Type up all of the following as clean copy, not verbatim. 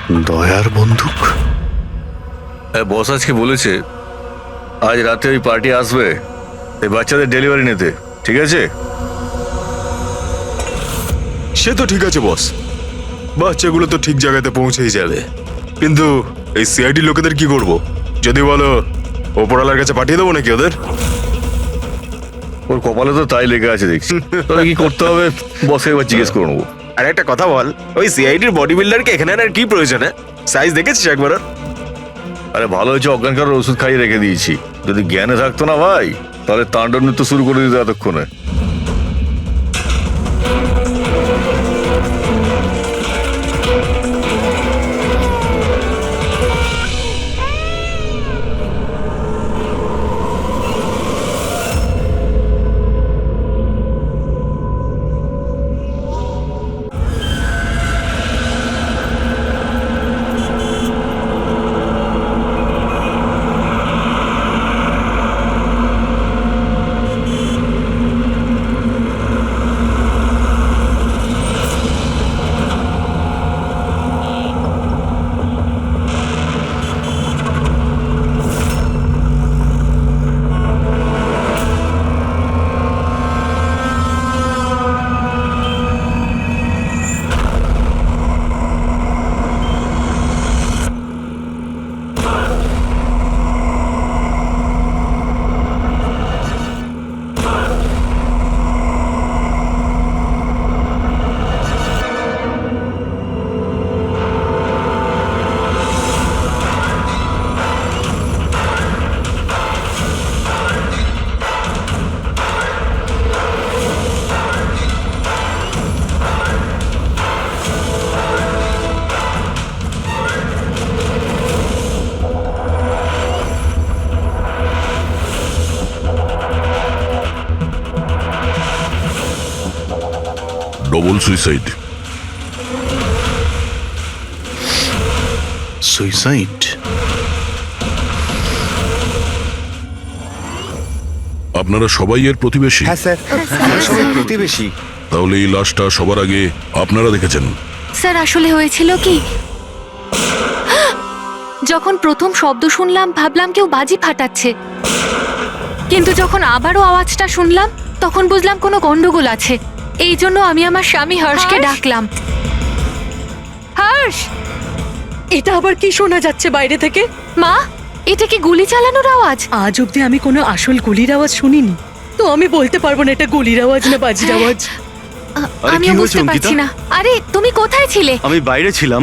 দয়ার বন্দুক? বস আজকে বলেছে আজ রাতে ওই পার্টি আসবে এই বাচ্চাদের ডেলিভারি নিতে, ঠিক আছে? সে তো ঠিক আছে বস, বাচ্চাগুলো তো ঠিক জায়গাতে পৌঁছেই যাবে। কিন্তু এই সিআইডি লোকেদের কি করব? যদি বলো ওপরওয়ালার কাছে পাঠিয়ে দেবো নাকি ওদের? ওর কপালে তো তাই লেগে আছে দেখছি। তোরা কি করতে হবে বসকে একবার জিজ্ঞেস করে নেবো। আর একটা কথা বল, ওই সিআইডির বডি বিল্ডারকে এখানে আর কি প্রয়োজন? সাইজ দেখেছিস একবার? আরে ভালো হয়েছে অজ্ঞান করার ওষুধ খাইয়ে রেখে দিয়েছি। যদি জ্ঞানে থাকতো না ভাই, তাহলে তাণ্ডব নৃত্য শুরু করে দিত এতক্ষণে। Double suicide. সুইসাইড? আপনারা সবাই এর প্রতিবেশী? হ্যাঁ স্যার, আমরা সবাই প্রতিবেশী। তাহলে এই লাশটা সবার আগে আপনারা দেখেছেন? স্যার আসলে হয়েছিল কি, যখন প্রথম শব্দ শুনলাম ভাবলাম কেউ বাজি ফাটাচ্ছে, কিন্তু যখন আবারও আওয়াজটা শুনলাম তখন বুঝলাম কোনো গন্ডগোল আছে। এই জন্য আমি আমার স্বামী হর্ষকে ডাকলাম। হর্ষ, এটা আবার কি শোনা যাচ্ছে বাইরে থেকে? মা, এটা কি গুলি চালানোর আওয়াজ? আজ অব্দি আমি কোনো আসল গুলির আওয়াজ শুনিনি, তো আমি বলতে পারবো না এটা গুলির আওয়াজ না বাজির আওয়াজ। আমিও বুঝতে পারছি না। আরে তুমি কোথায় ছিলে? আমি বাইরে ছিলাম।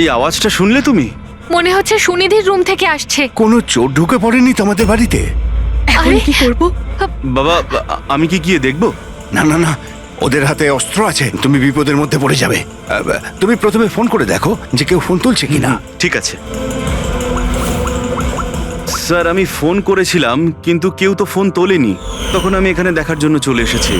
এই আওয়াজটা শুনলে তুমি? মনে হচ্ছে সুনিধির রুম থেকে আসছে। কোনো চোর ঢুকে পড়েনি তোমাদের বাড়িতে? এখন আরে, কি করব? বাবা, আমি কি গিয়ে দেখবো? না না না, ওদের হাতে অস্ত্র আছে, তুমি বিপদের মধ্যে পড়ে যাবে। তুমি প্রথমে ফোন করে দেখো যে কেউ ফোন তুলছে কিনা। ঠিক আছে স্যার, আমি ফোন করেছিলাম কিন্তু কেউ তো ফোন তোলেনি। তখন আমি এখানে দেখার জন্য চলে এসেছি।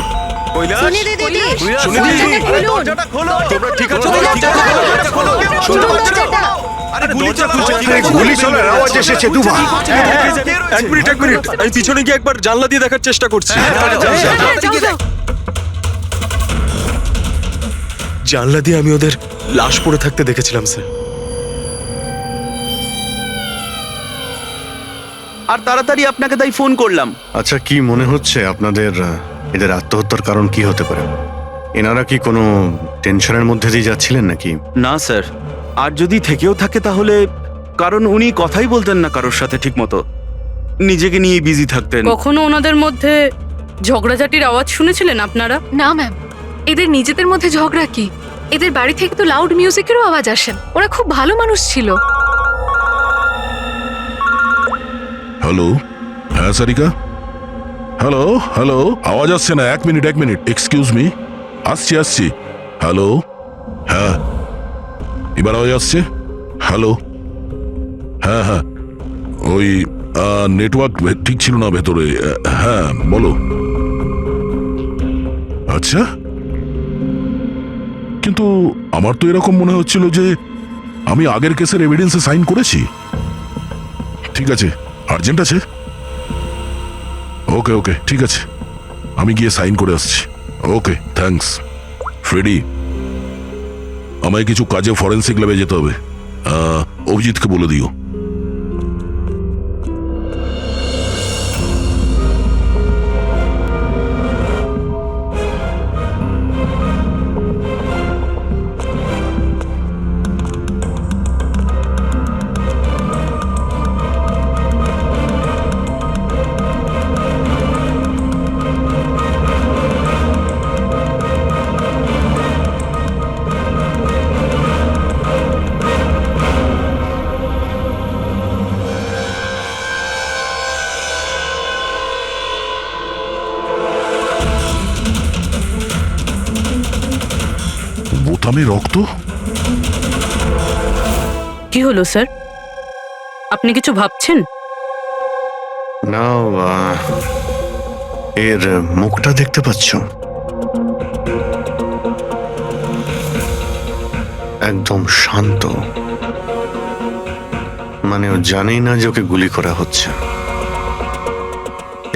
গুলি চলার আওয়াজ এসেছে দুবার। এক মিনিট, আমি পিছনে গিয়ে একবার জানলা দিয়ে দেখার চেষ্টা করছি। জানলা দিয়ে আমি ওদের লাশ পড়ে থাকতে দেখেছিলাম স্যার। আর তাড়াতাড়ি আপনাকে তাই ফোন করলাম। আচ্ছা, কি মনে হচ্ছে আপনাদের এদের আত্মহত্যার কারণ কি হতে পারে? এনারা কি কোনো টেনশনের মধ্যে দিয়ে যাচ্ছিলেন নাকি? না স্যার, আর যদি থেকেও থাকে তাহলে কারণ উনি কথাই বলতেন না কারোর সাথে ঠিক মতো, নিজেকে নিয়ে বিজি থাকতেন। কখনো ওনাদের মধ্যে ঝগড়াঝাটির আওয়াজ শুনেছিলেন আপনারা? না ম্যাম, এদের নিজেদের মধ্যে ঝগড়া কি? এদের বাড়ি থেকে তো লাউড মিউজিকেরও আওয়াজ আসে। ওরা খুব ভালো মানুষ ছিল। হ্যালো, হ্যাঁ সারিকা, হ্যালো হ্যালো, আওয়াজ আসছে না। এক মিনিট এক্সকিউজ মি, আসছি। হ্যালো, হ্যাঁ এবার আওয়াজ আসছে। হ্যালো, হ্যাঁ ওই নেটওয়ার্ক ঠিক ছিল না ভেতরে। হ্যাঁ বলো। আচ্ছা, কিন্তু আমার তো এরকম মনে হচ্ছিল যে আমি আগের কেসের এভিডেন্সে সাইন করেছি। ঠিক আছে, আর্জেন্ট আছে। ওকে ঠিক আছে, আমি গিয়ে সাইন করে আসছি। ওকে, থ্যাঙ্কস। ফ্রেডি, আমায় কিছু কাজে ফরেন্সিক ল্যাবে যেতে হবে। অভিজিৎকে বলে দিও। বোতামে রক্ত? কি হলো স্যার, আপনি কিছু ভাবছেন? না, এর মুখটা দেখতে পাচ্ছ? একদম শান্ত, মানে ও জানেই না যে ওকে গুলি করা হচ্ছে।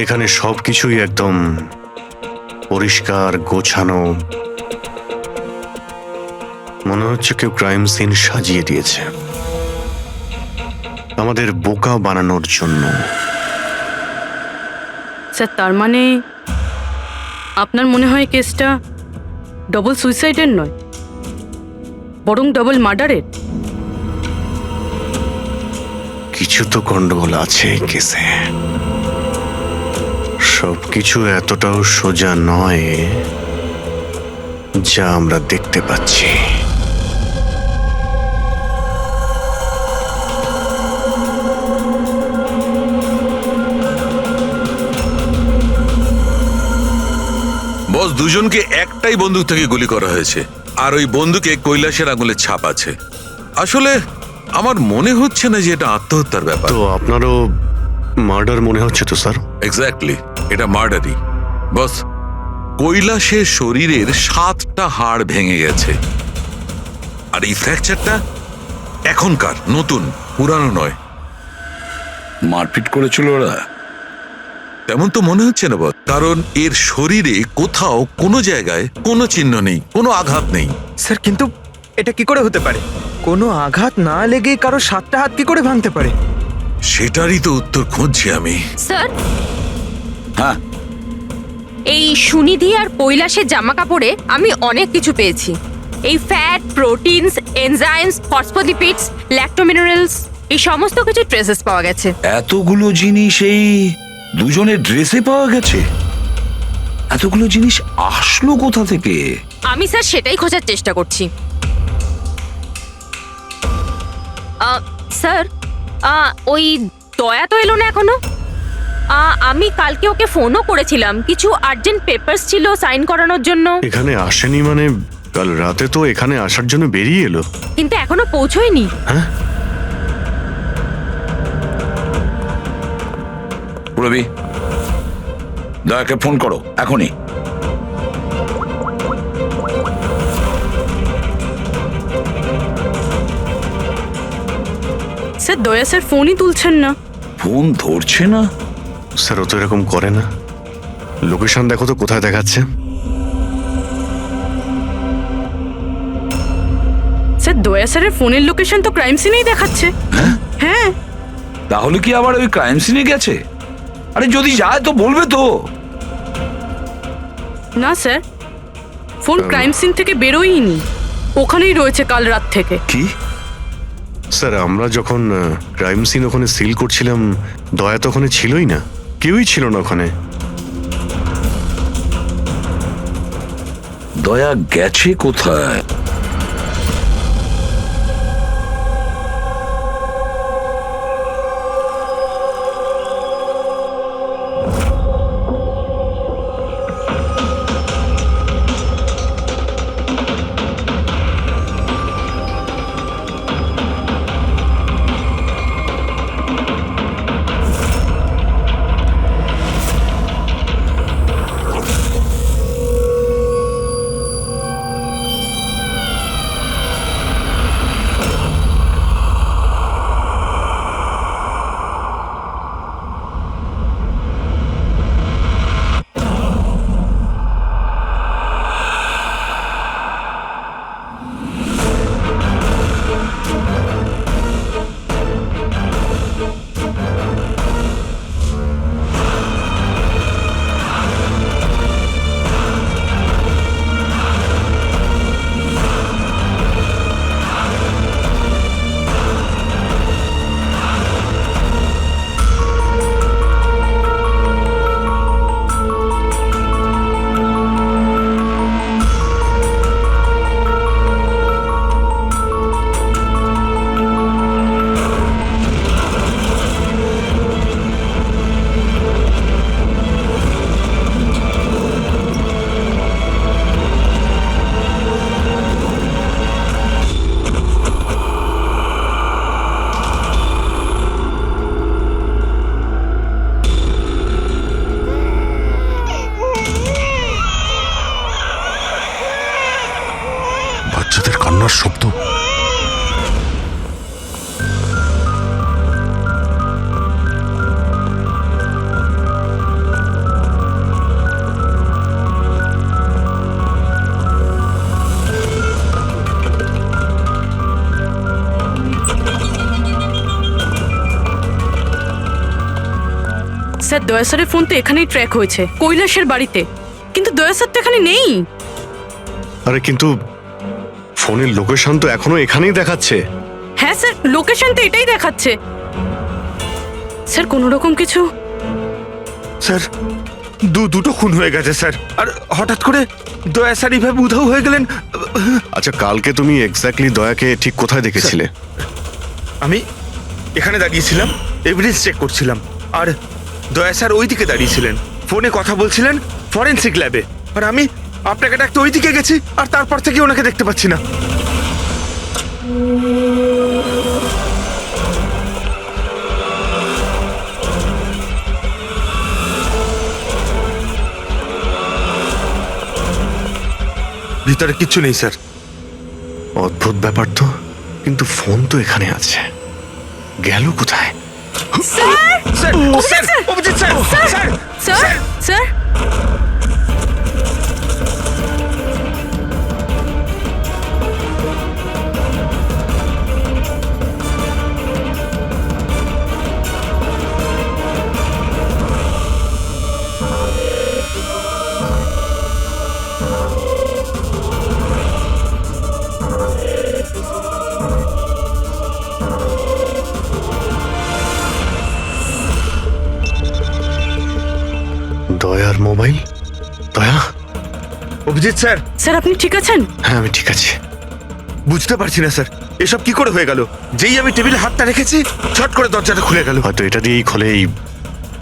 এখানে সবকিছুই একদম পরিষ্কার গোছানো, মনে হচ্ছে কেউ ক্রাইম সিন সাজিয়ে দিয়েছে আমাদের বোকা বানানোর জন্য। স্যার তার মানে আপনার মনে হয় কেসটা ডবল সুইসাইডের নয়, বরং ডবল মার্ডারের? কিছু তো গন্ডগোল আছে এই কেসে। সবকিছু এতটাও সোজা নয় যা আমরা দেখতে পাচ্ছি। বস, দুজনকে একটাই বন্দুক থেকে গুলি করা হয়েছে, আর ওই বন্দুকে কৈলাসের আঙুলের ছাপ আছে। আসলে আমার মনে হচ্ছে না যে এটা আত্মহত্যার ব্যাপার। তো আপনারও মার্ডার মনে হচ্ছে তো স্যার? এক্স্যাক্টলি, এটা মার্ডারই। বস, কৈলাসের শরীরের 7টা হাড় ভেঙে গেছে, আর এই ফ্র্যাকচারটা এখনকার, নতুন, পুরানো নয়। মারপিট করেছিল ওরা? তেমন তো মনে হচ্ছে না বস, কারণ এর শরীরে কোথাও কোনো জায়গায় কোনো চিহ্ন নেই, কোনো আঘাত নেই। স্যার কিন্তু এটা কি করে হতে পারে? কোনো আঘাত না লেগে কারো 7টা হাত কি করে ভাঙতে পারে? সেটারই তো উত্তর খুঁজছি আমি। স্যার, হ্যাঁ, এই সুনিধি আর কৈলাসের জামা কাপড়ে আমি অনেক কিছু পেয়েছি। এই ফ্যাট, প্রোটিনস, এনজাইমস, ফসফোলিপিডস, ল্যাক্টোমিনারেলস, এই সমস্ত কিছু ট্রেসেস পাওয়া গেছে। এতগুলো জিনিস এই দুজনের ড্রেসে পাওয়া গেছে? এতগুলো জিনিস আসলো কোথা থেকে? আমি স্যার সেটাই খোঁজার চেষ্টা করছি। স্যার, ওই দয়া তো এলো না এখনো। আমি কালকে ওকে ফোনও করেছিলাম, কিছু আর্জেন্ট পেপারস ছিল সাইন করানোর জন্য। এখানে আসেনি মানে? কাল রাতে তো এখানে আসার জন্য বেরিয়ে এলো, কিন্তু এখনো পৌঁছয়নি। হ্যাঁ? রবি, দয়াকে ফোন করো এখনই। স্যার দয়া স্যার ফোনই তুলছেন না। ফোন ধরছে না? স্যার ও তো এরকম করে না। লোকেশন দেখো তো কোথায় দেখাচ্ছে। স্যার দয়া স্যারের ফোনের লোকেশন তো ক্রাইম সিনেই দেখাচ্ছে। হ্যাঁ, তাহলে কি আবার ওই ক্রাইম সিনে গেছে? আরে যদি যায় তো বলবে তো। না স্যার, ফোন ক্রাইম সিন থেকে বেরোয়নি, ওখানেই রয়েছে কাল রাত থেকে। কি? স্যার আমরা যখন ক্রাইম সিন ওখানে সিল করছিলাম, দয়া তো ওখানে ছিলই না, কেউই ছিল না ওখানে। দয়া গেছে কোথায়? কান্নার শব্দ। স্যার দয়া স্যারের ফোন তো এখানেই ট্র্যাক হয়েছে, কৈলাসের বাড়িতে, কিন্তু দয়া স্যার তো এখানে নেই। আরে কিন্তু ফোনের লোকেশন তো এখনো এখানেই দেখাচ্ছে। হ্যাঁ স্যার, লোকেশন তো এটাই দেখাচ্ছে। স্যার কোনো রকম কিছু? স্যার দুটো খুন হয়ে গেছে স্যার, আর হঠাৎ করে দয়া স্যার এইভাবে উধাও হয়ে গেলেন। আচ্ছা, কালকে তুমি এক্স্যাক্টলি দয়াকে ঠিক কোথায় দেখেছিলে? আমি এখানে দাঁড়িয়েছিলাম, এভিডেন্স চেক করছিলাম, আর দয়া স্যার ওই দিকে দাঁড়িয়েছিলেন, ফোনে কথা বলছিলেন ফরেনসিক ল্যাবে, আর আমি আপনাকে ডাকতে ওই দিকে গেছি, আর তারপর থেকে ওনাকে দেখতে পাচ্ছি না। ভিতরে কিচ্ছু নেই স্যার। অদ্ভুত ব্যাপার তো, কিন্তু ফোন তো এখানে আছে, গেল কোথায়? Sir sir sir Abhijit sir sir sir sir দয়ার মোবাইল। দয়া? অভিজিৎ স্যার। স্যার আপনি ঠিক আছেন? হ্যাঁ, আমি ঠিক আছি। বুঝতে পারছি না স্যার, এসব কি করে হয়ে গেল? যেই আমি টেবিলে হাতটা রেখেছি ছট করে দরজাটা খুলে গেল। হয়তো এটা দিয়েই খোলে এই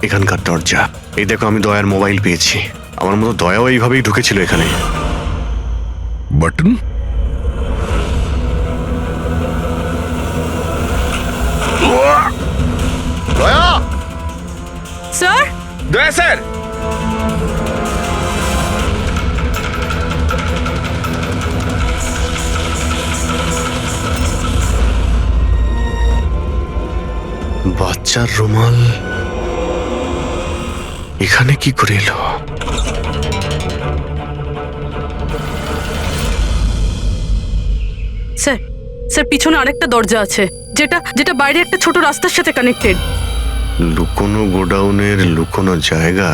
এখানকার দরজা। এই দেখো, আমি দয়ার মোবাইল পেয়েছি। আমার মতো দয়াও এইভাবেই ঢুকেছিল এখানে। বাটন? দয়া! স্যার দয়া স্যার! বাচ্চার রুমাল এখানে কি করে এলো? স্যার স্যার পিছনে আরেকটা দরজা আছে, যেটা যেটা বাইরে একটা ছোট রাস্তার সাথে কানেক্টেড। লুকোনো গোডাউনের লুকোনো জায়গা।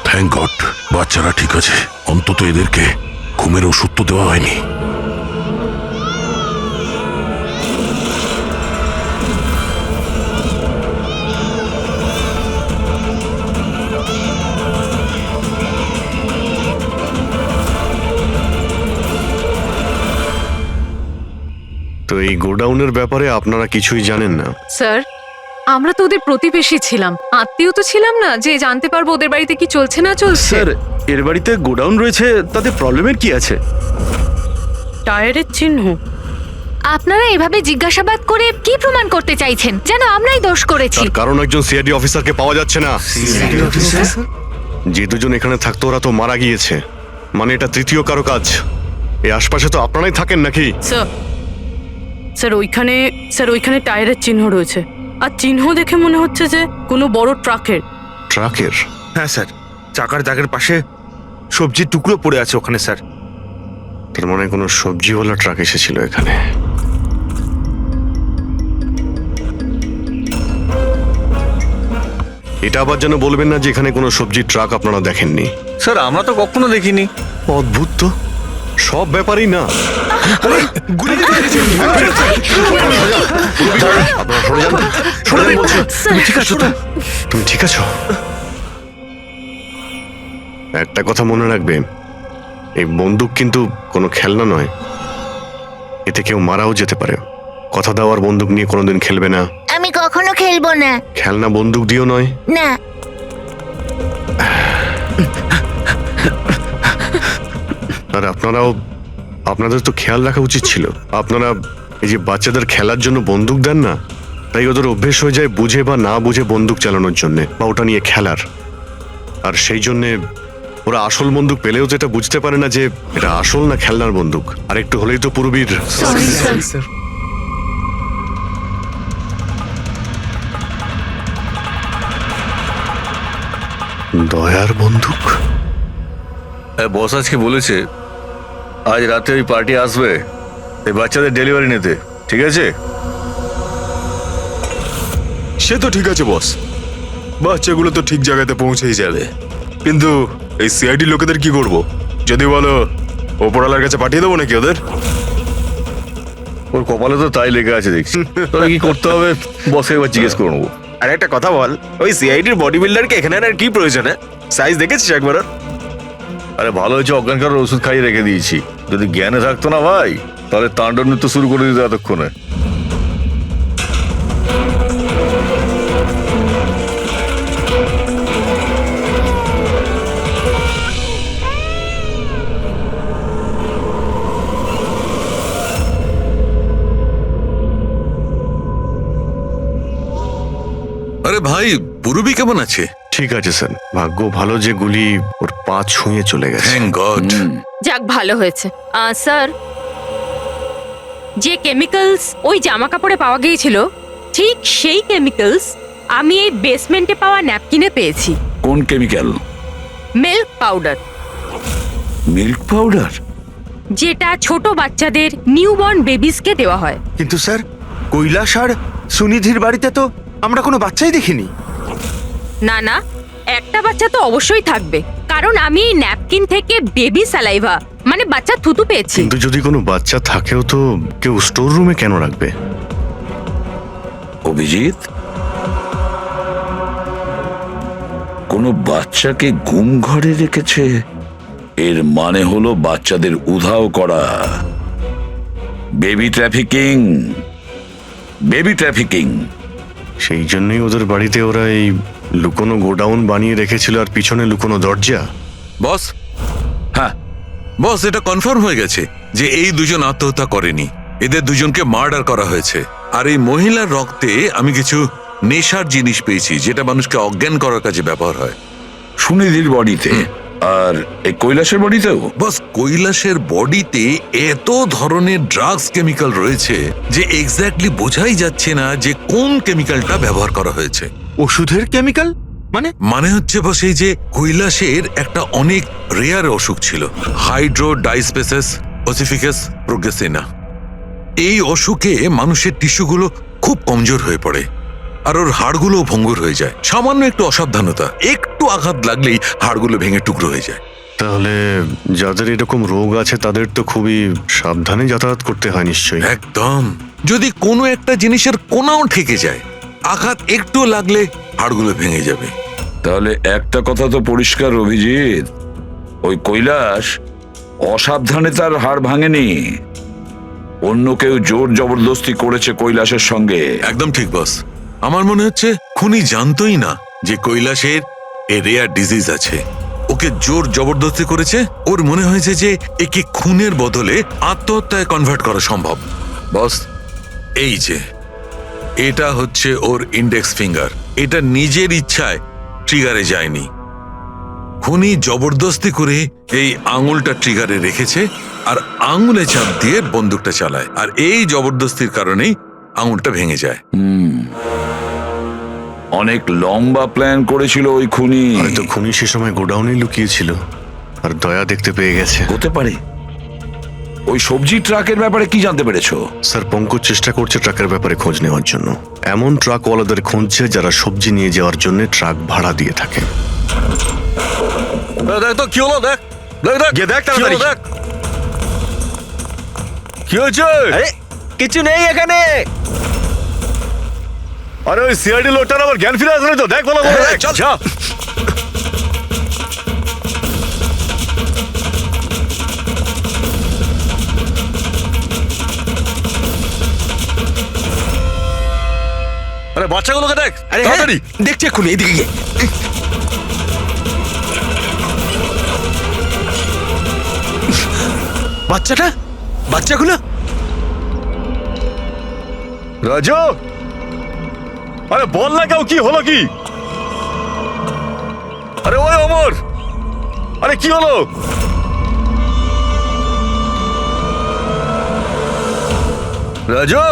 থ্যাংক গড, বাচ্চারা ঠিক আছে। অন্তত এদেরকে ঘুমের ওষুধ তো দেওয়া হয়নি। তো এই গোডাউনের ব্যাপারে আপনারা কিছুই জানেন না? স্যার, আমরা তো ওদের প্রতিবেশী ছিলাম, আত্মীয় তো ছিলাম না যে জানতে পারবো ওদের বাড়িতে কি চলছে না চলছে। স্যার, এর বাড়িতে গোডাউন রয়েছে, তাতে প্রবলেমের কি আছে? টায়ারের চিহ্ন। আপনারা এভাবে জিজ্ঞাসাবাদ করে কি প্রমাণ করতে চাইছেন? যেন আমরাই দোষ করেছি। তার কারণ একজন সিআইডি অফিসারকে পাওয়া যাচ্ছে না। যে দুজন এখানে থাকতো ওরা তো মারা গিয়েছে, মানে এটা তৃতীয় কারো কাজ। এই আশপাশে তো আপনারাই থাকেন নাকি? স্যার স্যার ওইখানে টায়ারের চিহ্ন রয়েছে, আর চিহ্ন দেখে মনে হচ্ছে যে কোনো বড় ট্রাকের। ট্রাকের? হ্যাঁ স্যার, চাকার দাগের পাশে সবজির টুকরো পড়ে আছে ওখানে স্যার। তার মানে কোনো সবজিওয়ালা ট্রাক এসেছিল এখানে। এটা আবার যেন বলবেন না যে এখানে কোনো সবজির ট্রাক আপনারা দেখেননি। স্যার আমরা তো কখনো দেখিনি। অদ্ভুত তো, সব ব্যাপারই না। আপনারা সরে যান, সরে যান বলছি। তুমি ঠিক আছো তো? তুমি ঠিক আছো? একটা কথা মনে রাখবে, এই বন্দুক কিন্তু কোনো খেলনা নয়, এতে কেউ মারাও যেতে পারে। কথা দেওয়ার বন্দুক নিয়ে কোনোদিন খেলবে না। আমি কখনো খেলবো না। খেলনা বন্দুক দিও নয়। না। আর আপনাদের তো খেয়াল রাখা উচিত ছিল। আপনারা এই যে বাচ্চাদের খেলার জন্য বন্দুক দেন না, তাই ওদের অভ্যেস হয়ে যায় বুঝে বা না বুঝে বন্দুক চালানোর জন্য বা ওটা নিয়ে খেলার। আর সেই জন্যে ওরা আসল বন্দুক পেলেও তো এটা বুঝতে পারে না যে এটা আসল না খেলনার বন্দুক। আর একটু হলেই তো পূর্বীর দয়ার বন্দুক। বস আজকে বলেছে আজ রাতে ওই পার্টি আসবে এই বাচ্চাদের ডেলিভারি নিতে, ঠিক আছে? সে তো ঠিক আছে বস, বাচ্চাগুলো তো ঠিক জায়গাতে পৌঁছেই যাবে। কিন্তু এই সিআইডি লোকেদের কি করব? যদি বলো ওপরওয়ালার কাছে পাঠিয়ে দেবো নাকি ওদের? ওর কপালে তো তাই লেগে আছে দেখছি। তবে কি করতে হবে বসকে একবার জিজ্ঞেস করে নেবো। আর একটা কথা বল, ওই সিআইডির বডি বিল্ডারকে এখানে আর কি প্রয়োজন? সাইজ দেখেছিস একবার? আরে ভালো হয়েছে অজ্ঞান করার ওষুধ খাইয়ে রেখে দিয়েছি। যদি জ্ঞানে থাকতো না ভাই, তাহলে তাণ্ডব নৃত্য শুরু করে দিত এতক্ষণে। আরে ভাই, পুরবি কেমন আছে? ঠিক আছে স্যার, ভাগ্য ভালো যে গুলি ওর পা ছুঁয়ে চলে গেছে। Thank god. যাক ভালো হয়েছে। স্যার, যে কেমিক্যালস ওই জামা কাপড়ে পাওয়া গিয়েছিল ঠিক সেই কেমিক্যালস আমি এই বেসমেন্টে পাওয়া ন্যাপকিনে পেয়েছি। কোন chemical? Milk powder. Milk powder? যেটা ছোট বাচ্চাদের নিউবর্ন বেবিসকে দেওয়া হয়। কিন্তু স্যার, কৈলাস আর সুনিধির বাড়িতে তো আমরা কোনো বাচ্চাই দেখিনি। না না, একটা বাচ্চা তো অবশ্যই থাকবে, কারণ আমি এই ন্যাপকিন থেকে বেবি স্যালাইভা মানে বাচ্চা থুতু পেয়েছি। কিন্তু যদি কোনো বাচ্চা থাকেও তো কেউ স্টোর রুমে কেন রাখবে? অভিজিৎ, কোনো বাচ্চাকে গুম ঘরে রেখেছে, এর মানে হলো বাচ্চাদের উধাও করা। Baby trafficking, baby trafficking. সেই জন্যই ওদের বাড়িতে ওরা এই লুকোনো গোডাউন বানিয়ে রেখেছিল আর পিছনে লুকোনো দরজা। বস, হ্যাঁ বস, এটা কনফার্ম হয়ে গেছে যে এই দুজন আত্মহত্যা করেনি, এদের দুজনকে মার্ডার করা হয়েছে। আর এই মহিলার রক্তে আমি কিছু নেশার জিনিস পেয়েছি যেটা মানুষকে অজ্ঞান করার কাজে ব্যবহার হয়। সুনিধির বডিতে আর এই কৈলাসের বডিতেও? বস, কৈলাসের বডিতে এত ধরনের ড্রাগস কেমিক্যাল রয়েছে যে এক্স্যাক্টলি বোঝাই যাচ্ছে না যে কোন কেমিক্যালটা ব্যবহার করা হয়েছে। ওষুধের কেমিক্যাল মানে হচ্ছে বস, এই যে কৈলাসের একটা অনেক রেয়ার অসুখ ছিল, হাইড্রো ডাইস্পেসিস ওসিফিকাস প্রোগ্রেসিনা। এই অসুখে মানুষের টিস্যুগুলো খুব কমজোর হয়ে পড়ে আর ওর হাড়গুলো ভঙ্গুর হয়ে যায়। সামান্য একটু অসাবধানতা, একটু আঘাত লাগলেই হাড়গুলো ভেঙে টুকরো হয়ে যায়। তাহলে যাদের এরকম রোগ আছে তাদের তো খুবই সাবধানে যাতায়াত করতে হয় নিশ্চয়ই। একদম। যদি কোনো একটা জিনিসের কোনাও ঠেকে যায়, আঘাত একটু লাগলে হাড়গুলো ভেঙে যাবে। তাহলে একটা কথা তো পরিষ্কার অভিজিৎ, ওই কৈলাস অসাবধানে তার হাড় ভাঙেনি, অন্য কেউ জোর জবরদস্তি করেছে কৈলাসের সঙ্গে। একদম ঠিক বস, আমার মনে হচ্ছে খুনি জানতোই না যে কৈলাসের এ রেয়ার ডিজিজ আছে। ওকে জোর জবরদস্তি করেছে, ওর মনে হয়েছে যে একে খুনের বদলে আত্মহত্যায় কনভার্ট করা সম্ভব। বস, এই যে এটা হচ্ছে ওর ইন্ডেক্স ফিঙ্গার, এটা নিজের ইচ্ছায় ট্রিগারে যায়নি। খুনি জবরদস্তি করে এই আঙুলটা ট্রিগারে রেখেছে আর আঙুলে চাপ দিয়ে বন্দুকটা চালায়, আর এই জবরদস্তির কারণেই আঙুলটা ভেঙে যায়। অনেক লম্বা প্ল্যান করেছিল ওই খুনি। হয়তো খুনি সে সময় গোডাউনে লুকিয়েছিল আর দয়া দেখতে পেয়ে গেছে। হতে পারে। ওই সবজি ট্রাকের ব্যাপারে কি জানতে পেরেছো? স্যার, পঙ্কজ চেষ্টা করছে ট্রাকের ব্যাপারে খোঁজ নেওয়ার জন্য। এমন ট্রাকওয়ালাদের খুঁজছে যারা সবজি নিয়ে যাওয়ার জন্য ট্রাক ভাড়া দিয়ে থাকে। দেখ তো কি হলো, দেখ দেখ দেখ গিয়ে দেখ কি হলো, তাড়াতাড়ি। দেখ কি হয়েছে। কিছু নেই এখানে। আরে ওই সিআইডি লোকটার আবার জ্ঞান ফিরে আসলে তো, দেখ ভালো করে, দেখ, চল যা। আরে বাচ্চাগুলোকে দেখ, আরে তাড়াতাড়ি। দেখছি এক্ষুনি, এইদিকে গিয়ে। বাচ্চাগুলো রাজু, আরে বল না কেউ, কি হলো কি? আরে ওই অমর, আরে কি হলো? রাজু,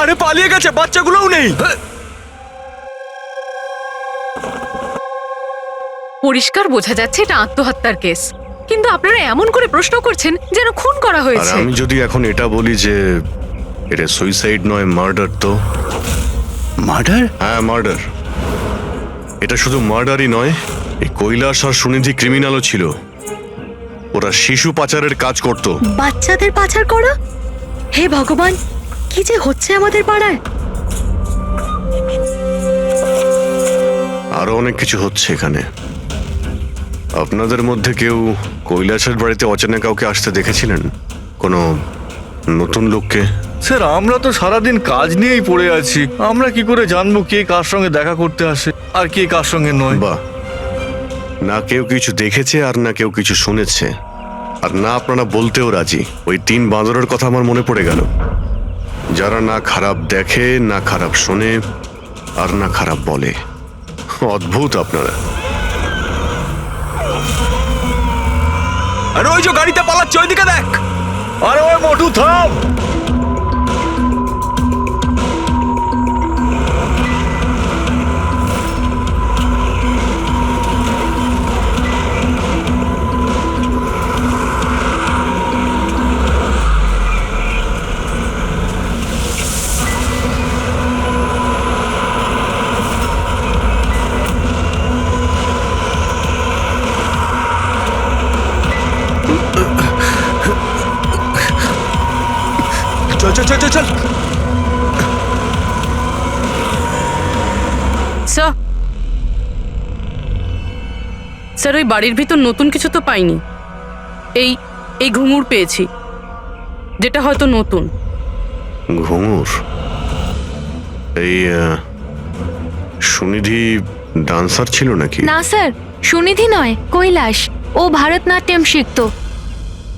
আরে পালিয়ে গেছে, বাচ্চাগুলোও নেই। পরিষ্কার বোঝা যাচ্ছে এটা আত্মহত্যার কেস, কিন্তু আপনারা এমন করে প্রশ্ন করছেন যেন খুন করা আর হয়েছে। আমি যদি এখন এটা বলি যে এটা সুইসাইড নয় মার্ডার, তো মার্ডার? হ্যাঁ মার্ডার। এটা শুধু মার্ডারই নয়, এই কৈলাস আর সুনিধি ক্রিমিনালও ছিল। ওরা শিশু পাচারের কাজ করত। বাচ্চাদের পাচার করা? হে ভগবান, কি যে হচ্ছে আমাদের পাড়ায়। আরো অনেক কিছু হচ্ছে এখানে। আপনাদের মধ্যে কেউ কৈলাসের বাড়িতে অচেনা কাউকে আসতে দেখেছিলেন? কোনো নতুন লোককে? স্যার আমরা তো সারাদিন কাজ নিয়েই পড়ে আছি, আমরা কি করে জানবো কে কার সঙ্গে দেখা করতে আসে আর কে কার সঙ্গে নয়? বাহ, না কেউ কিছু দেখেছে আর না কেউ কিছু শুনেছে, আর না আপনারা বলতেও রাজি। ওই 3 বাঁদরের কথা আমার মনে পড়ে গেল, যারা না খারাপ দেখে, না খারাপ শোনে, আর না খারাপ বলে। অদ্ভুত আপনারা। আরে ওই যে গাড়িতে পালাচ্ছে, ওইদিকে দেখ। আরে ওই মোটু থাম। চল চল চল চল চল। স্যার, স্যার ওই বাড়ির ভিতর নতুন কিছু তো পাইনি। এই এই ঘুঙুর পেয়েছি, যেটা হয়তো নতুন। ঘুঙুর? এই সুনিধি ডান্সার ছিল নাকি? না স্যার, সুনিধি নয়, কৈলাস। ও ভারতনাট্যম শিখতো।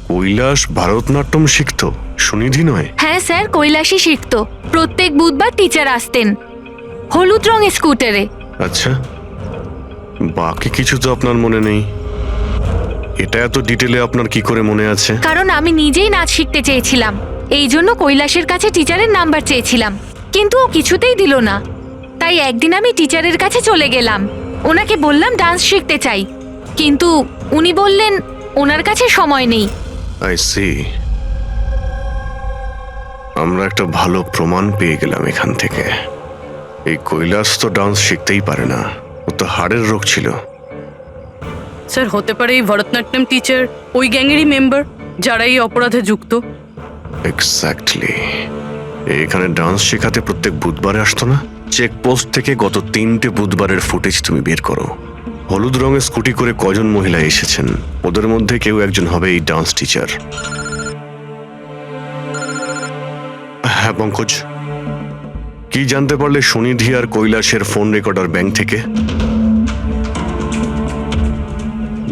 কৈলাস ভারতনাট্যম শিখতো, সুনিধি নয়? হ্যাঁ স্যার, কৈলাসই শিখতো। প্রত্যেক বুধবার টিচার আসতেন হলুদ রঙের স্কুটারে। আচ্ছা, বাকি কিছু তো আপনার মনে নেই। এটা এত ডিটেলে আপনার কি করে মনে আছে? কারণ আমি নিজেই নাচ শিখতে চেয়েছিলাম, এই জন্য কৈলাসের কাছে টিচারের নাম্বার চেয়েছিলাম, কিন্তু ও কিছুতেই দিল না। তাই একদিন আমি টিচারের কাছে চলে গেলাম, ওনাকে বললাম ডান্স শিখতে চাই, কিন্তু উনি বললেন ওনার কাছে সময় নেই। I see. আমরা একটা ভালো প্রমাণ পেয়ে গেলাম এখান থেকে। এই কৈলাস তো ডান্স শিখতেই পারে না, ও তো হাড়ের রোগ ছিল। স্যার হতে পারে এই ভরতনাট্যম টিচার ওই গ্যাংয়েরই মেম্বার যারা এই অপরাধে যুক্ত। এক্স্যাক্টলি। এখানে ডান্স শেখাতে প্রত্যেক বুধবারে আসতো না? চেকপোস্ট থেকে গত 3টে বুধবারের ফুটেজ তুমি বের করো। হলুদ রঙের স্কুটি করে কজন মহিলা এসেছেন, ওদের মধ্যে কেউ একজন হবে এই ডান্স টিচার। হ্যাঁ পঙ্কজ, কি জানতে পারলে সুনিধি আর কৈলাসের ফোন রেকর্ডার ব্যাংক থেকে?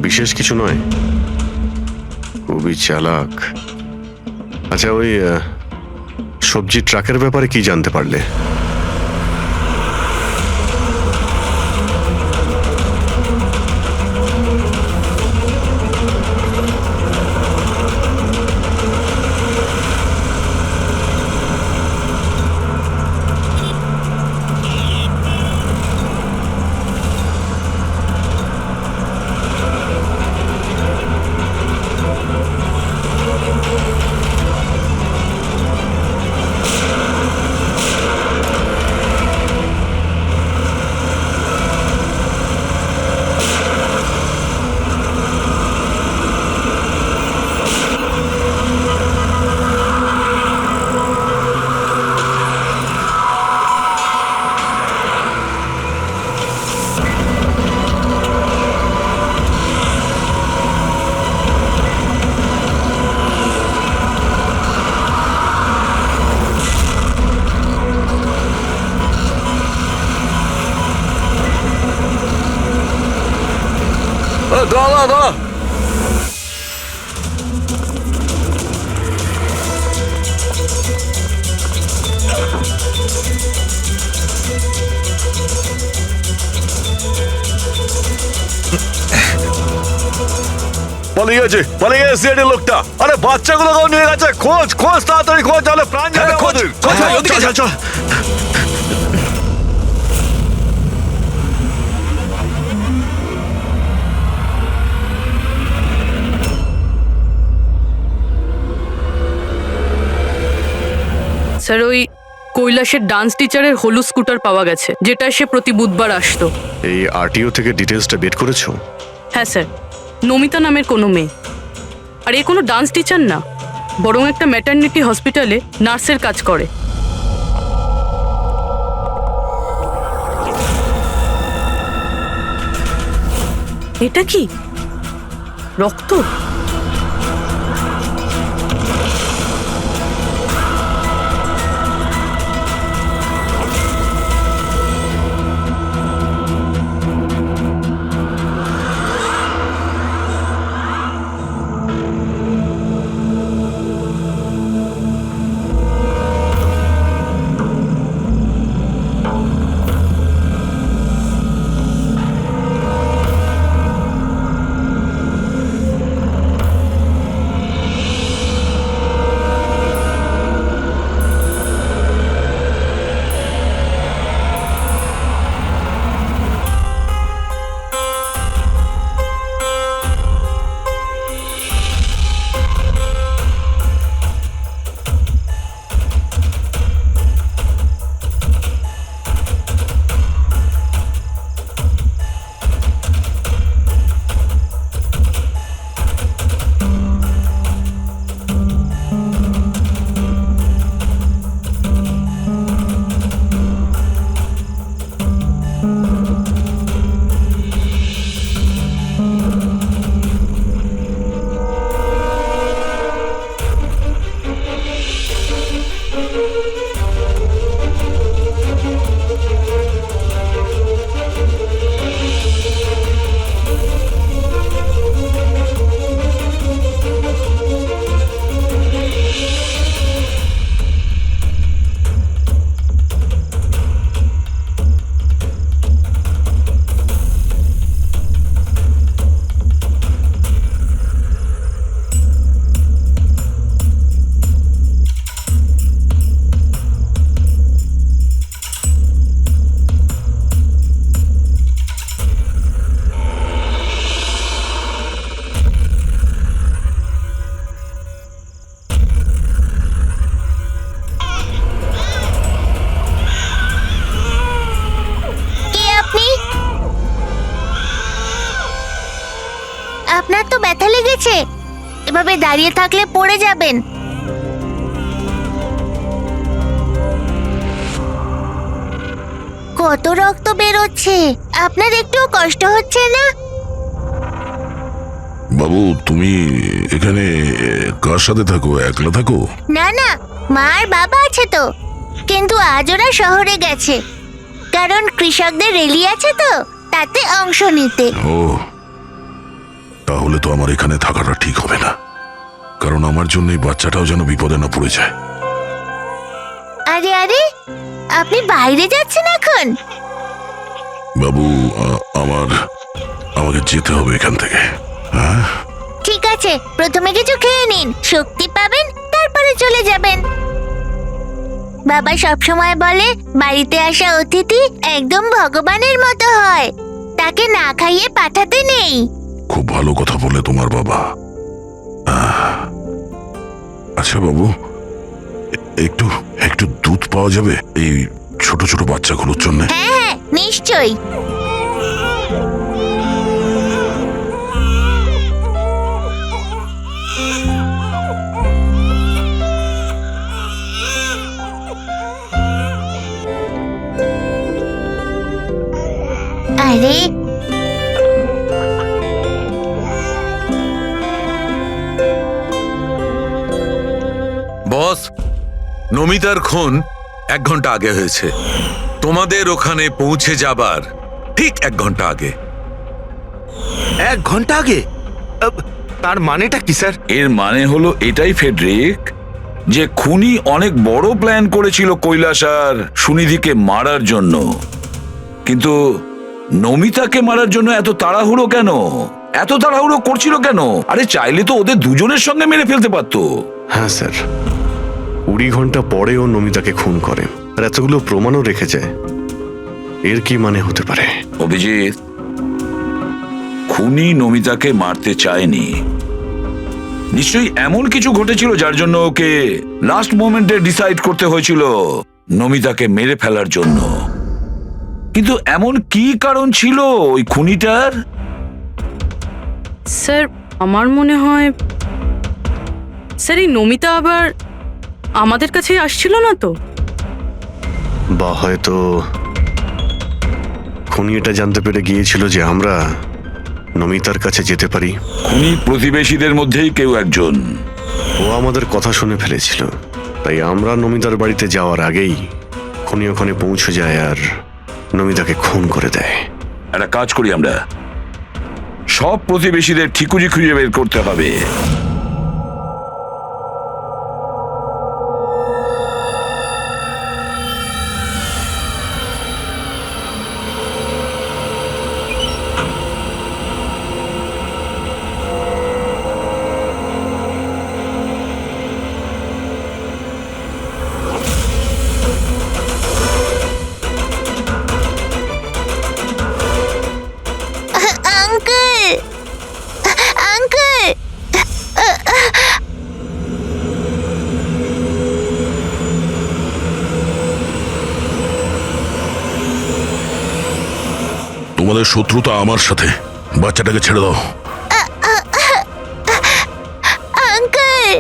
বিশেষ কিছু নয়, খুবই চালাক। আচ্ছা, ওই সবজি ট্রাকের ব্যাপারে কি জানতে পারলে? দাঁড়া। পালিয়ে গেছে সিআইডি লোকটা। আরে বাচ্চাগুলোকেও নিয়ে গেছে। খোঁজ খোঁজ তাড়াতাড়ি খোঁজ, তাহলে প্রাণ যাবে আমাদের। চল চল। স্যার, ওই কৈলাসের ডান্স টিচারের হলুদ স্কুটার পাওয়া গেছে, যেটা সে প্রতি বুধবার আসতো। এই আরটিও থেকে ডিটেলসটা বের করেছো? হ্যাঁ স্যার, নমিতা নামের কোনো মেয়ে। আর এ কোনো ডান্স টিচার না, বরং একটা ম্যাটারনিটি হসপিটালে নার্সের কাজ করে। এটা কি রক্ত? আপনার তো ব্যথা লেগেছে, এভাবে দাঁড়িয়ে থাকলে পড়ে যাবেন। কত রক্ত বেরোচ্ছে, আপনার একটুও কষ্ট হচ্ছে না? বাবু, তুমি এখানে কার সাথে থাকো? একলা থাকো? না না, মা আর বাবা আছে তো, কিন্তু আজ ওরা শহরে গেছে, কারণ কৃষকদের র্যালি আছে তো, তাতে অংশ নিতে। ও, তাহলে তো আমার এখানে থাকাটা ঠিক হবে না, কারণ আমার জন্য এই বাচ্চাটাও যেন বিপদে না পড়ে যায়। আরে আরে, আপনি বাইরে যাচ্ছেন এখন? বাবু, আমাকে যেতে হবে এখান থেকে। হ্যাঁ, ঠিক আছে, প্রথমে কিছু খেয়ে নিন, শক্তি পাবেন, তারপরে চলে যাবেন। বাবা সবসময় বলে বাড়িতে আসা অতিথি একদম ভগবানের মতো হয়, তাকে না খাইয়ে পাঠাতে নেই। খুব ভালো কথা বলে তোমার বাবা। আচ্ছা বাবু, একটু একটু দুধ পাওয়া যাবে এই ছোট ছোট বাচ্চাগুলোর জন্য? হ্যাঁ হ্যাঁ, নিশ্চয়ই। আরে, বস, নমিতার খুন 1 ঘন্টা আগে হয়েছে, তোমাদের ওখানে পৌঁছে যাবার ঠিক 1 ঘন্টা আগে। 1 ঘন্টা আগে? তার মানেটা কি স্যার? এর মানে হলো এটাই ফেডরিক, যে খুনি অনেক বড় প্ল্যান করেছিল কৈলাস আর সুনিধিকে মারার জন্য, কিন্তু নমিতাকে মারার জন্য এত তাড়াহুড়ো কেন? এত তাড়াহুড়ো করছিল কেন? আরে চাইলে তো ওদের দুজনের সঙ্গে মেরে ফেলতে পারতো। হ্যাঁ স্যার, 20 ঘন্টা পরে ও নমিতাকে খুন করে আর এতগুলো প্রমাণও রেখে যায়। এর কি মানে হতে পারে? অভিজিৎ, খুনি নমিতাকে মারতে চায়নি। নিশ্চয়ই এমন কিছু ঘটেছিল যার জন্য ওকে লাস্ট মোমেন্টে ডিসাইড করতে হয়েছিল নমিতাকে মেরে ফেলার জন্য। কিন্তু এমন কি কারণ ছিল ওই খুনিটার? স্যার আমার মনে হয় স্যার এই নমিতা আবার আমাদের কাছেই আসছিল না তো? বা হয়তো খুনি এটা জানতে পেরে গিয়েছিল যে আমরা নমিতার কাছে যেতে পারি। খুনি প্রতিবেশীদের মধ্যেই কেউ একজন। ও আমাদের কথা শুনে ফেলেছিল, তাই আমরা নমিতার বাড়িতে যাওয়ার আগেই খুনি ওখানে পৌঁছে যায় আর নমিতাকে খুন করে দেয়। একটা কাজ করি, আমরা সব প্রতিবেশীদের ঠিকুজি খুঁজে বের করতে হবে। আঙ্কেল, আঙ্কেল, তোমাদের শত্রুতা আমার সাথে, বাচ্চাটাকে ছেড়ে দাও। আঙ্কেল,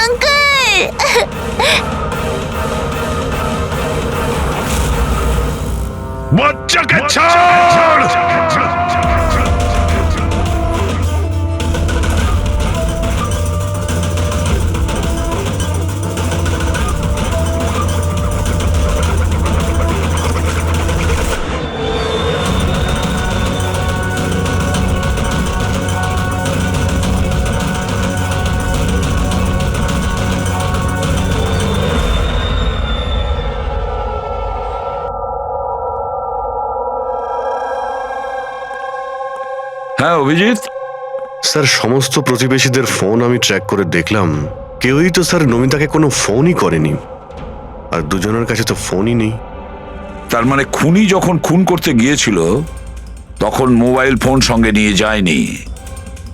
আঙ্কেল, বাচ্চাকে ছাড়! হ্যাঁ অভিজিৎ, স্যার, সমস্ত প্রতিবেশীদের ফোন আমি ট্র্যাক করে দেখলাম, কেউই তো স্যার নমিতাকে কোনো ফোনই করেনি, আর দুজনের কাছে তো ফোনই নেই। তার মানে খুনি যখন খুন করতে গিয়েছিল তখন মোবাইল ফোন সঙ্গে নিয়ে যায়নি।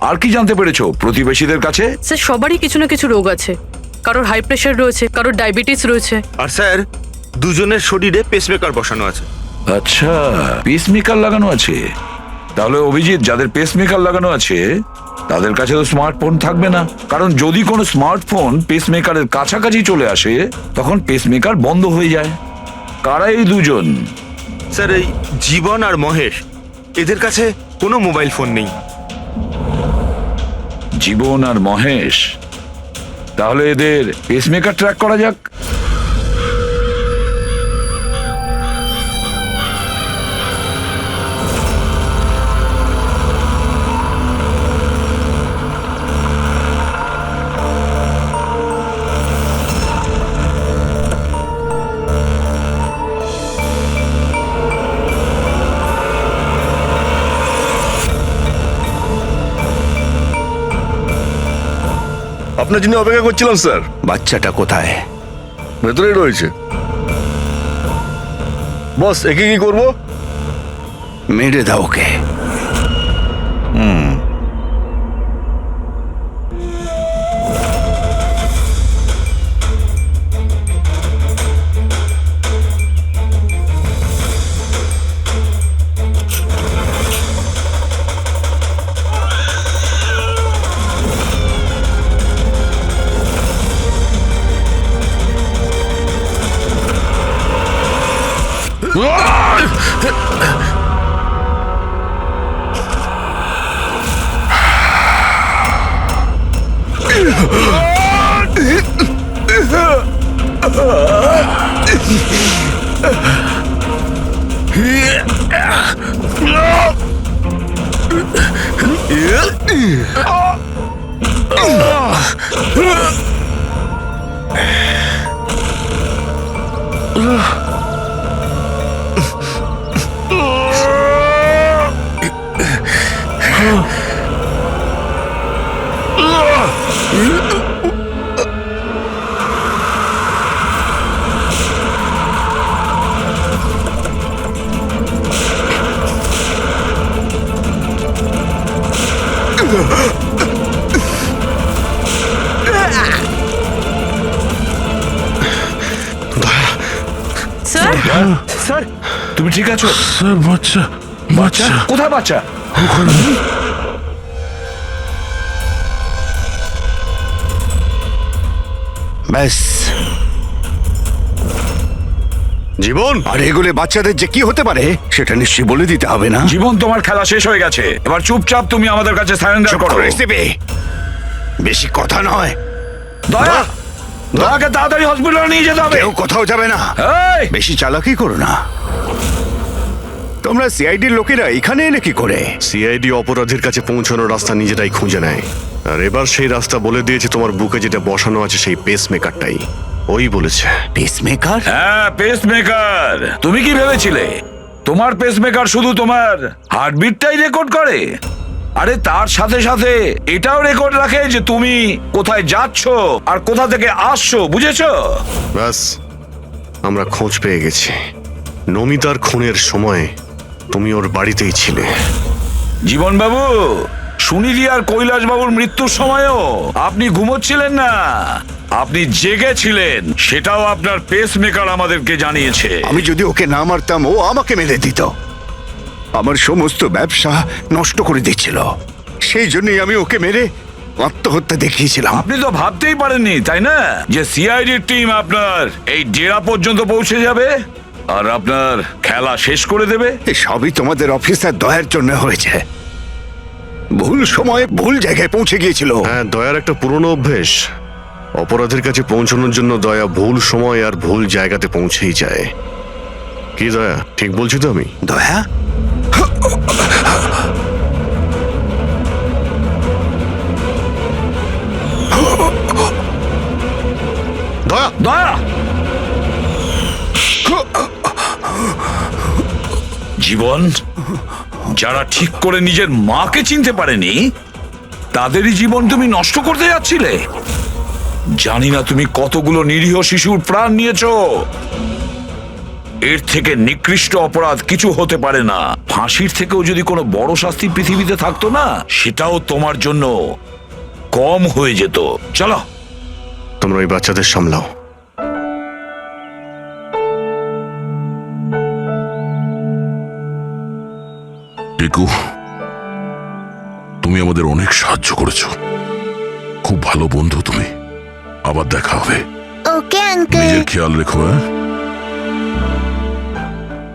আর কি জানতে পেরেছো প্রতিবেশীদের কাছে? স্যার সবারই কিছু না কিছু রোগ আছে, কারোর হাই প্রেশার রয়েছে, কারোর ডায়াবেটিস রয়েছে। আর স্যার, দুজনের শরীরে পেসমেকার বসানো আছে। আচ্ছা, পেসমেকার লাগানো আছে। তাহলে অভিজিৎ, যাদের পেসমেকার লাগানো আছে তাদের কাছে তো স্মার্টফোন থাকবে না, কারণ যদি কোনো স্মার্টফোন পেসমেকারের কাছাকাছি চলে আসে তখন পেসমেকার বন্ধ হয়ে যায়। কারা এই দুজন? স্যার, এই জীবন আর মহেশ, এদের কাছে কোনো মোবাইল ফোন নেই। জীবন আর মহেশ? তাহলে এদের পেসমেকার ট্র্যাক করা যাক। আপনার জন্য অপেক্ষা করছিলাম স্যার। বাচ্চাটা কোথায়? ভেতরেই রয়েছে। বস, একে কি করবো? মেরে দাও ওকে। স্যার স্যার তুমি ঠিক আছো? স্যার বাচ্চা বাচ্চা কোথায় বাচ্চা? ব্যাস, জীবন, আর এগুলো বাচ্চাদের যে কি হতে পারে সেটা নিশ্চয়ই বলে দিতে হবে না? জীবন, তোমার খেলা শেষ হয়ে গেছে। এবার চুপচাপ তুমি আমাদের কাছে সারেন্ডার চুপ করো। করে দেবে। বেশি কথা নয়, দয়া, দয়াকে তাড়াতাড়ি হসপিটালে নিয়ে যেতে হবে। কেউ কোথাও যাবে না। এই, বেশি চালাকি করো না। তোমরা সিআইডির লোকেরা এখানে এলে কি করে? সিআইডি অপরাধীর কাছে পৌঁছানোর রাস্তা নিজেরাই খুঁজে নেয়, আর এবার সেই রাস্তা বলে দিয়েছে তোমার বুকে যেটা বসানো আছে সেই পেস মেকারটাই। ওই বলেছে। পেসমেকার? হ্যাঁ, পেসমেকার। তুমি কি ভেবেছিলে তোমার পেসমেকার শুধু তোমার হার্টবিটটাই রেকর্ড করে? আরে তার সাথে সাথে এটাও রেকর্ড রাখে যে তুমি কোথায় যাচ্ছ আর কোথা থেকে আসছো, বুঝেছো? ব্যাস, আমরা খোঁজ পেয়ে গেছি। নমিতার খুনের সময় তুমি ওর বাড়িতেই ছিলে। জীবন বাবু, সুনীতি আর কৈলাস বাবুর মৃত্যুর সময়ও আপনি ঘুমোচ্ছিলেন না, আপনি জেগেছিলেন। সেটাও আপনার পেসমেকার আমাদেরকে জানিয়েছে। আমি যদি ওকে না মারতাম ও আমাকে মেরে দিত। আমার সমস্ত ব্যবসা নষ্ট করে দিচ্ছিল, সেই জন্যই আমি ওকে মেরে আত্মহত্যা দেখিয়েছিলাম। আপনি তো ভাবতেই পারেননি, তাই না, যে সিআইডির টিম আপনার এই ডেরা পর্যন্ত পৌঁছে যাবে আর আপনার খেলা শেষ করে দেবে। সবই তোমাদের অফিসার দয়ার জন্য হয়েছে। ভুল সময়ে ভুল জায়গায় পৌঁছে গিয়েছিল। হ্যাঁ, দয়ার একটা পুরনো অভ্যেস। অপরাধের কাছে পৌঁছানোর জন্য দয়া ভুল সময় আর ভুল জায়গাতে পৌঁছেই যায়। কি দয়া, ঠিক বলছি তো আমি? দয়া, দয়া, দয়া, জীবন, যারা ঠিক করে নিজের মাকে চিনতে পারেনি তাদেরই জীবন তুমি নষ্ট করতে যাচ্ছিলে। জানি না তুমি কতগুলো নিরীহ শিশুর প্রাণ নিয়েছো। এর থেকে নিকৃষ্ট অপরাধ কিছু হতে পারে না। ফাঁসির থেকেও যদি কোনো বড় শাস্তি পৃথিবীতে থাকতো না, সেটাও তোমার জন্য কম হয়ে যেত। চলো, তোমরা ওই বাচ্চাদের সামলাও। টিকু, তুমি আমাদের অনেক সাহায্য করেছো। খুব ভালো বন্ধু তুমি। আবার দেখা হবে। Okay uncle. নিজের খেয়াল রেখো। হ্যাঁ,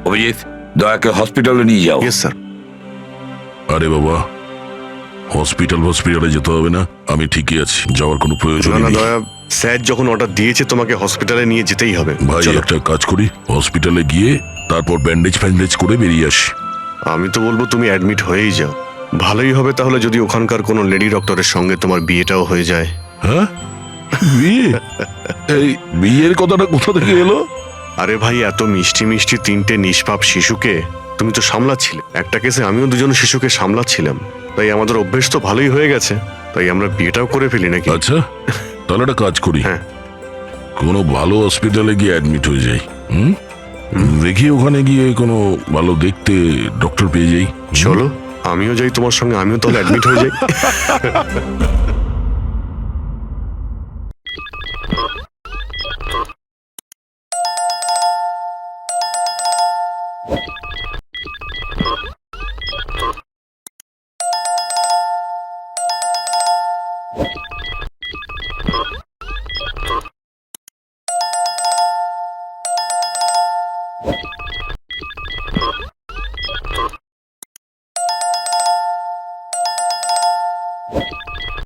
অভিজিৎ, দয়াকে হসপিটালে নিয়ে যাও। Yes sir. আরে বাবা, হসপিটালে যেতে হবে না, আমি ঠিকই আছি, যাওয়ার কোনো প্রয়োজন না না নেই। দয়া, স্যার যখন অর্ডার দিয়েছে তোমাকে হসপিটালে নিয়ে যেতেই হবে। ভাই, চলো। একটা কাজ করি, হসপিটালে গিয়ে তারপর ব্যান্ডেজ ফ্যান্ডেজ করে বেরিয়ে আসি। আমি তো বলবো তুমি অ্যাডমিট হয়েই যাও। ভালোই হবে তাহলে যদি ওখানকার কোনো লেডি ডক্টরের সঙ্গে তোমার বিয়েটাও হয়ে যায়। হ্যাঁ, বিয়ে? এই বিয়ের কথাটা কোথা থেকে এলো? আরে ভাই, এত মিষ্টি মিষ্টি তিনটে নিষ্পাপ শিশুকে তুমি তো সামলাচ্ছিলে। একটা কেসে আমিও দুজন শিশুকে সামলাচ্ছিলাম, তাই আমাদের অভ্যেস তো ভালোই হয়ে গেছে। তাই আমরা বিয়েটাও করে ফেলি নাকি? আচ্ছা, তাহলে একটা কাজ করি, হ্যাঁ। কোনো ভালো হসপিটালে গিয়ে অ্যাডমিট হয়ে যাই। দেখি ওখানে গিয়ে কোনো ভালো দেখতে ডক্টর পেয়ে যাই। চলো, আমিও যাই তোমার সঙ্গে, আমিও তাহলে অ্যাডমিট হয়ে যাই।